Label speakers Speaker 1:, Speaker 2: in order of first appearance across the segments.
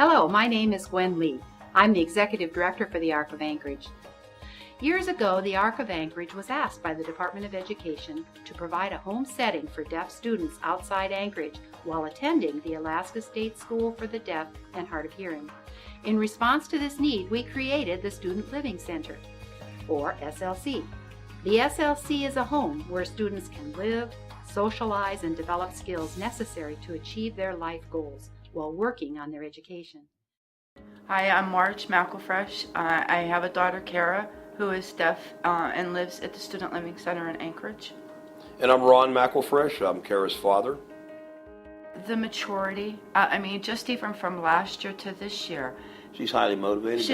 Speaker 1: Hello, my name is Gwen Lee. I'm the Executive Director for the Arc of Anchorage. Years ago, the Arc of Anchorage was asked by the Department of Education to provide a home setting for deaf students outside Anchorage while attending the Alaska State School for the Deaf and Hard of Hearing. In response to this need, we created the Student Living Center, or SLC. The SLC is a home where students can live, socialize, and develop skills necessary to achieve their life goals while working on their education.
Speaker 2: Hi, I'm Marge McElfresh. I have a daughter, Kara, who is deaf and lives at the Student Living Center in Anchorage.
Speaker 3: And I'm Ron McElfresh. I'm Kara's father.
Speaker 2: The maturity, just even from last year to this year.
Speaker 3: She's highly motivated.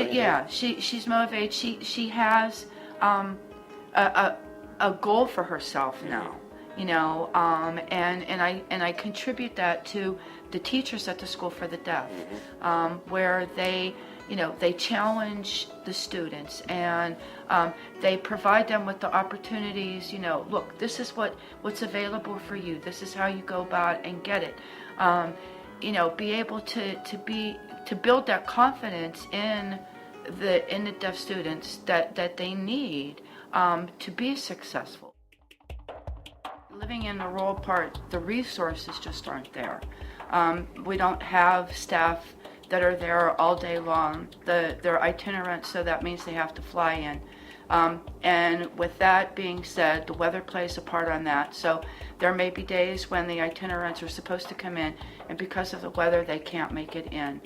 Speaker 2: She's motivated. She has a goal for herself now, and I contribute that to the teachers at the School for the Deaf, where they challenge the students and they provide them with the opportunities. Look, this is what's available for you. This is how you go about and get it. Be able to build that confidence in the deaf students that they need to be successful. Living in the rural part, the resources just aren't there. We don't have staff that are there all day long. They're itinerant, so that means they have to fly in. And with that being said, the weather plays a part on that. So there may be days when the itinerants are supposed to come in, and because of the weather, they can't make it in.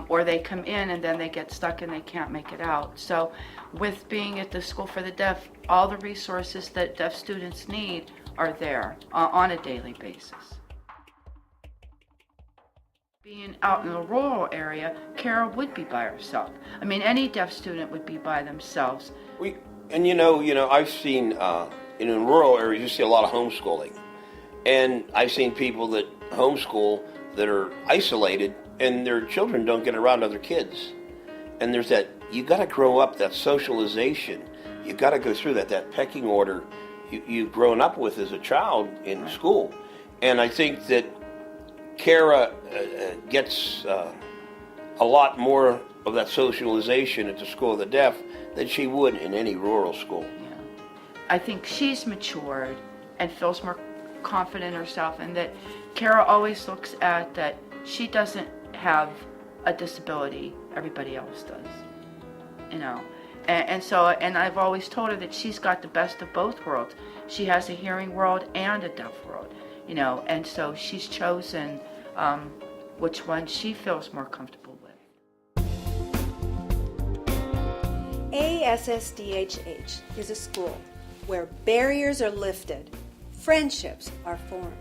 Speaker 2: Or they come in and then they get stuck and they can't make it out. So with being at the School for the Deaf, all the resources that deaf students need are there on a daily basis. Being out in the rural area, Kara would be by herself. Any deaf student would be by themselves.
Speaker 3: I've seen in rural areas, you see a lot of homeschooling. And I've seen people that homeschool that are isolated and their children don't get around other kids. And there's that, you got to grow up, that socialization. You got to go through that pecking order you've grown up with as a child in school. And I think that Kara gets a lot more of that socialization at the School of the Deaf than she would in any rural school.
Speaker 2: Yeah. I think she's matured and feels more confident in herself, and that Kara always looks at that she doesn't have a disability, everybody else does. And I've always told her that she's got the best of both worlds. She has a hearing world and a deaf world, and so she's chosen which one she feels more comfortable with.
Speaker 4: ASSDHH is a school where barriers are lifted, friendships are formed,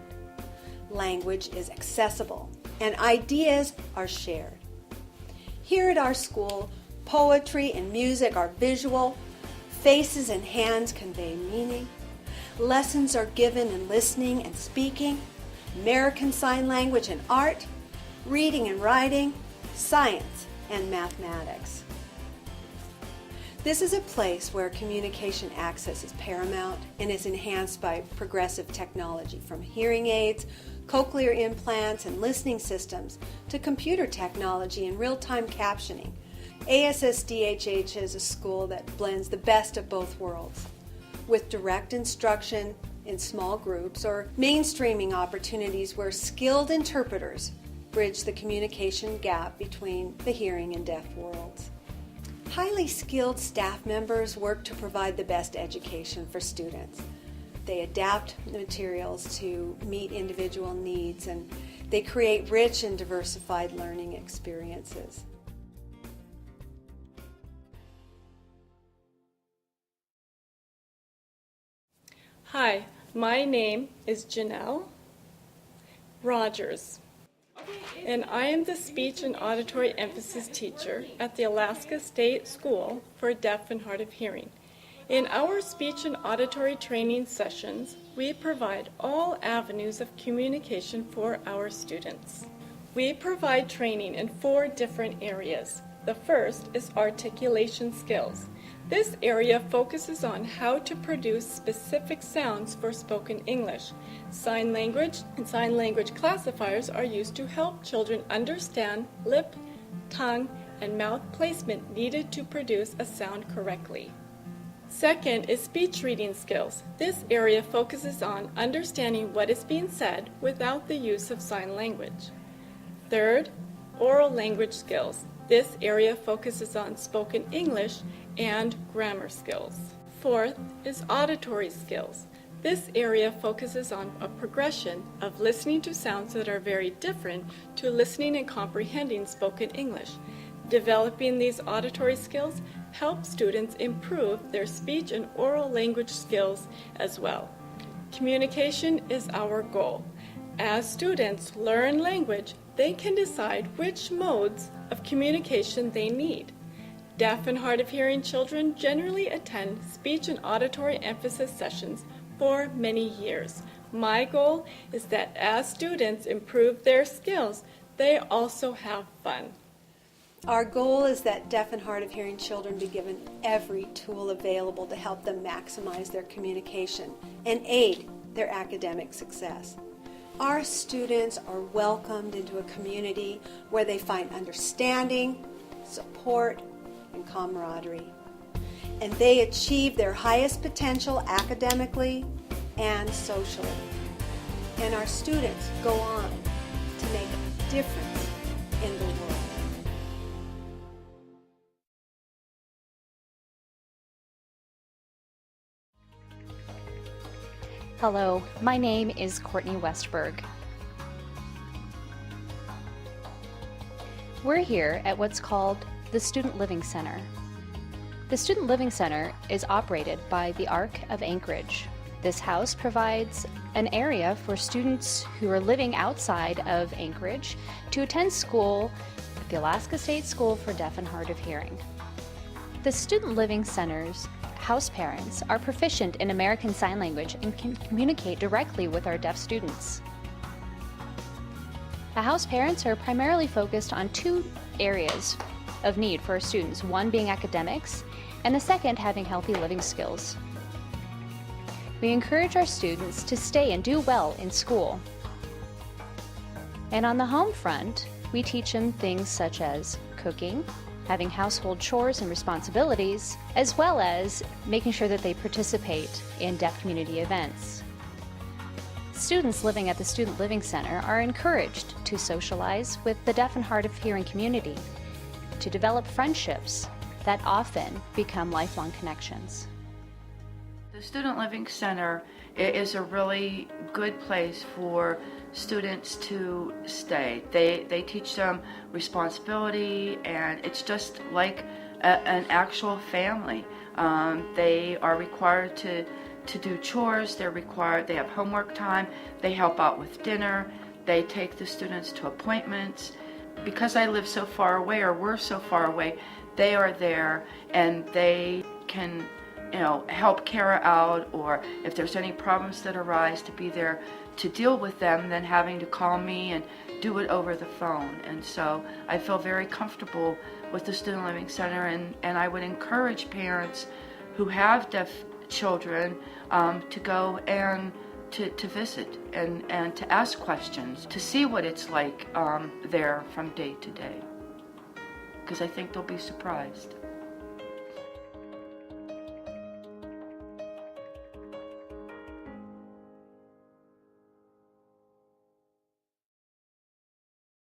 Speaker 4: language is accessible, and ideas are shared. Here at our school, poetry and music are visual, faces and hands convey meaning, lessons are given in listening and speaking, American Sign Language and art, reading and writing, science and mathematics. This is a place where communication access is paramount and is enhanced by progressive technology, from hearing aids, cochlear implants, and listening systems to computer technology and real-time captioning. ASSDHH is a school that blends the best of both worlds, with direct instruction in small groups or mainstreaming opportunities where skilled interpreters bridge the communication gap between the hearing and deaf worlds. Highly skilled staff members work to provide the best education for students. They adapt materials to meet individual needs, and they create rich and diversified learning experiences.
Speaker 5: Hi, my name is Janelle Rogers, and I am the speech and auditory emphasis teacher at the Alaska State School for Deaf and Hard of Hearing. In our speech and auditory training sessions, we provide all avenues of communication for our students. We provide training in 4 different areas. The first is articulation skills. This area focuses on how to produce specific sounds for spoken English. Sign language and sign language classifiers are used to help children understand lip, tongue, and mouth placement needed to produce a sound correctly. Second is speech reading skills. This area focuses on understanding what is being said without the use of sign language. Third, oral language skills. This area focuses on spoken English and grammar skills. Fourth is auditory skills. This area focuses on a progression of listening to sounds that are very different to listening and comprehending spoken English. Developing these auditory skills helps students improve their speech and oral language skills as well. Communication is our goal. As students learn language, they can decide which modes of communication they need. Deaf and hard of hearing children generally attend speech and auditory emphasis sessions for many years. My goal is that as students improve their skills, they also have fun.
Speaker 4: Our goal is that deaf and hard of hearing children be given every tool available to help them maximize their communication and aid their academic success. Our students are welcomed into a community where they find understanding, support, and camaraderie. And they achieve their highest potential academically and socially. And our students go on to make a difference in the world.
Speaker 6: Hello, my name is Courtney Westberg. We're here at what's called the Student Living Center. The Student Living Center is operated by the Arc of Anchorage. This house provides an area for students who are living outside of Anchorage to attend school at the Alaska State School for Deaf and Hard of Hearing. The Student Living Center's house parents are proficient in American Sign Language and can communicate directly with our deaf students. The house parents are primarily focused on two areas of need for our students, one being academics and the second having healthy living skills. We encourage our students to stay and do well in school. And on the home front, we teach them things such as cooking, having household chores and responsibilities, as well as making sure that they participate in deaf community events. Students living at the Student Living Center are encouraged to socialize with the deaf and hard of hearing community, to develop friendships that often become lifelong connections.
Speaker 2: The Student Living Center is a really good place for students to stay. They teach them responsibility, and it's just like an actual family. They are required to do chores, they have homework time, they help out with dinner, they take the students to appointments. Because I live so far away, or we're so far away, they are there and they can help Kara out, or if there's any problems that arise, to be there to deal with them than having to call me and do it over the phone. And so I feel very comfortable with the Student Living Center, and I would encourage parents who have deaf children to go and to visit and to ask questions, to see what it's like there from day to day, because I think they'll be surprised.